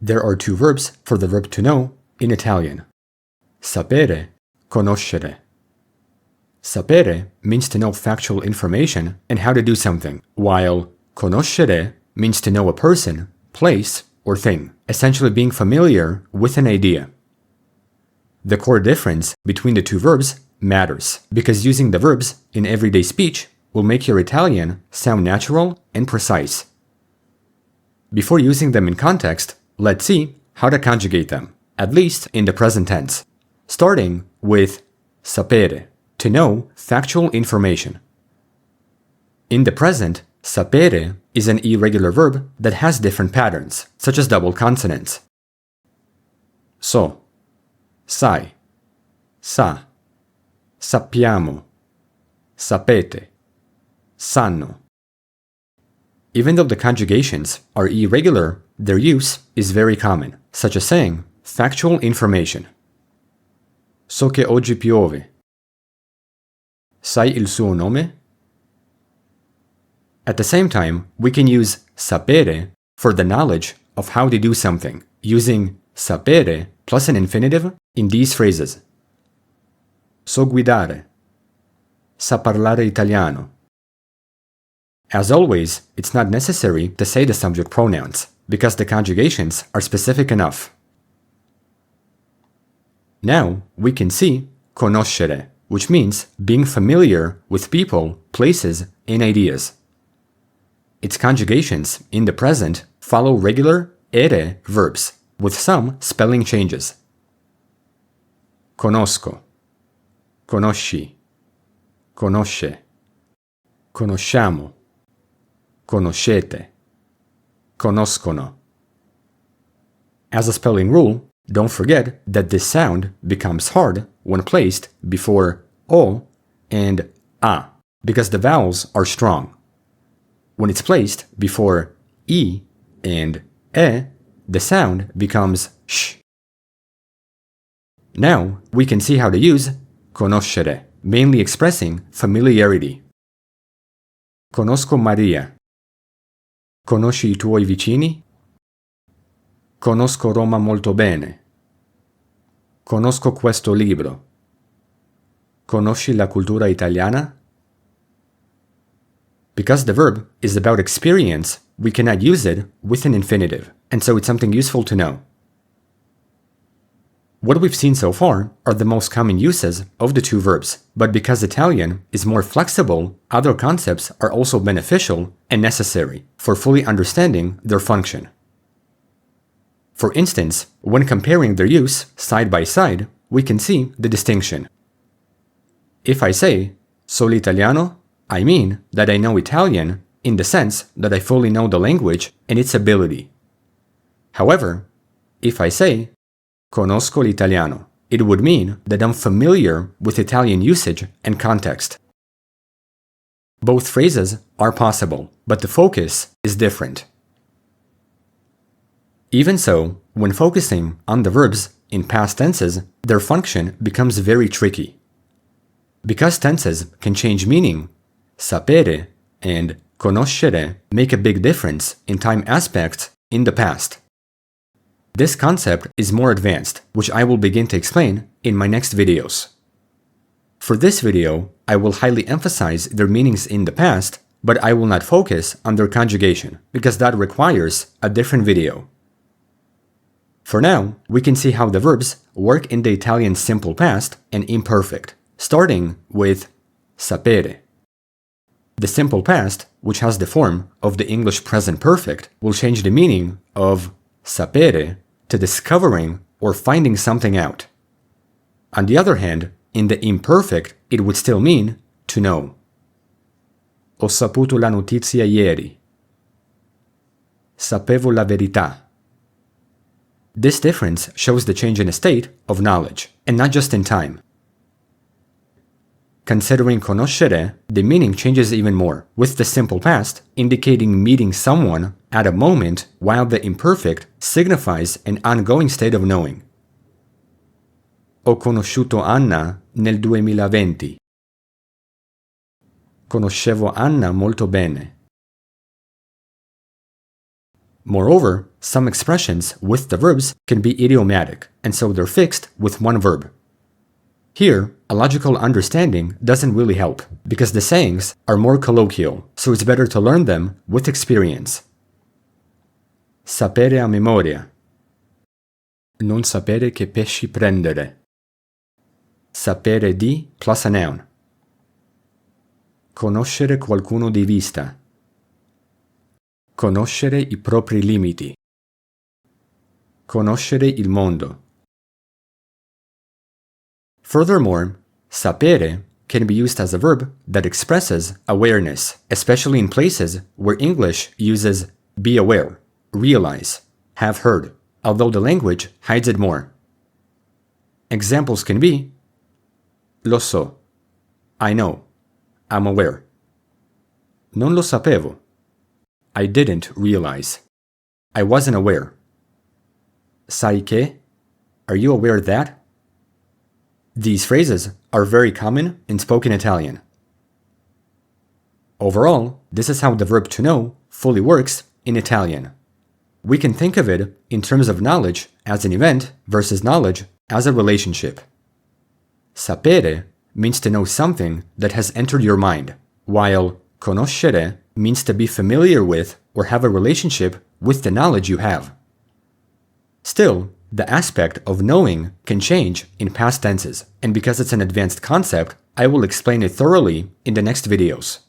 There are two verbs for the verb to know in Italian. Sapere, conoscere. Sapere means to know factual information and how to do something, while conoscere means to know a person, place, or thing, essentially being familiar with an idea. The core difference between the two verbs matters, because using the verbs in everyday speech will make your Italian sound natural and precise. Before using them in context, let's see how to conjugate them, at least in the present tense, starting with sapere, to know factual information. In the present, sapere is an irregular verb that has different patterns, such as double consonants. So, sai, sa, sappiamo, sapete, sanno. Even though the conjugations are irregular, their use is very common, such as saying factual information. So che oggi piove. Sai il suo nome? At the same time, we can use sapere for the knowledge of how to do something, using sapere plus an infinitive in these phrases. So guidare. Sa parlare italiano. As always, it's not necessary to say the subject pronouns, because the conjugations are specific enough. Now, we can see conoscere, which means being familiar with people, places, and ideas. Its conjugations in the present follow regular ere verbs, with some spelling changes. Conosco, conosci, conosce, conosciamo, conoscete, conoscono. As a spelling rule, don't forget that this sound becomes hard when placed before o and a, because the vowels are strong. When it's placed before I and e, the sound becomes sh. Now, we can see how to use conoscere, mainly expressing familiarity. Conosco Maria. Conosci I tuoi vicini? Conosco Roma molto bene. Conosco questo libro. Conosci la cultura italiana? Because the verb is about experience, we cannot use it with an infinitive, and so it's something useful to know. What we've seen so far are the most common uses of the two verbs, but because Italian is more flexible, other concepts are also beneficial and necessary for fully understanding their function. For instance, when comparing their use side by side, we can see the distinction. If I say solo italiano, I mean that I know Italian in the sense that I fully know the language and its ability. However, if I say conosco l'italiano, it would mean that I'm familiar with Italian usage and context. Both phrases are possible, but the focus is different. Even so, when focusing on the verbs in past tenses, their function becomes very tricky. Because tenses can change meaning, sapere and conoscere make a big difference in time aspects in the past. This concept is more advanced, which I will begin to explain in my next videos. For this video, I will highly emphasize their meanings in the past, but I will not focus on their conjugation, because that requires a different video. For now, we can see how the verbs work in the Italian simple past and imperfect, starting with sapere. The simple past, which has the form of the English present perfect, will change the meaning of sapere to discovering or finding something out. On the other hand, in the imperfect, it would still mean to know. Ho saputo la notizia ieri. Sapevo la verità. This difference shows the change in a state of knowledge, and not just in time. Considering conoscere, the meaning changes even more, with the simple past indicating meeting someone at a moment, while the imperfect signifies an ongoing state of knowing. Ho conosciuto Anna nel 2020. Conoscevo Anna molto bene. Moreover, some expressions with the verbs can be idiomatic, and so they're fixed with one verb. Here, a logical understanding doesn't really help, because the sayings are more colloquial, so it's better to learn them with experience. Sapere a memoria. Non sapere che pesci prendere. Sapere di plus a noun. Conoscere qualcuno di vista. Conoscere i propri limiti. Conoscere il mondo. Furthermore, sapere can be used as a verb that expresses awareness, especially in places where English uses be aware, realize, have heard, although the language hides it more. Examples can be lo so, I know, I'm aware. Non lo sapevo, I didn't realize, I wasn't aware. Sai che? Are you aware that? These phrases are very common in spoken Italian. Overall, this is how the verb to know fully works in Italian. We can think of it in terms of knowledge as an event versus knowledge as a relationship. Sapere means to know something that has entered your mind, while conoscere means to be familiar with or have a relationship with the knowledge you have. Still, the aspect of knowing can change in past tenses, and because it's an advanced concept, I will explain it thoroughly in the next videos.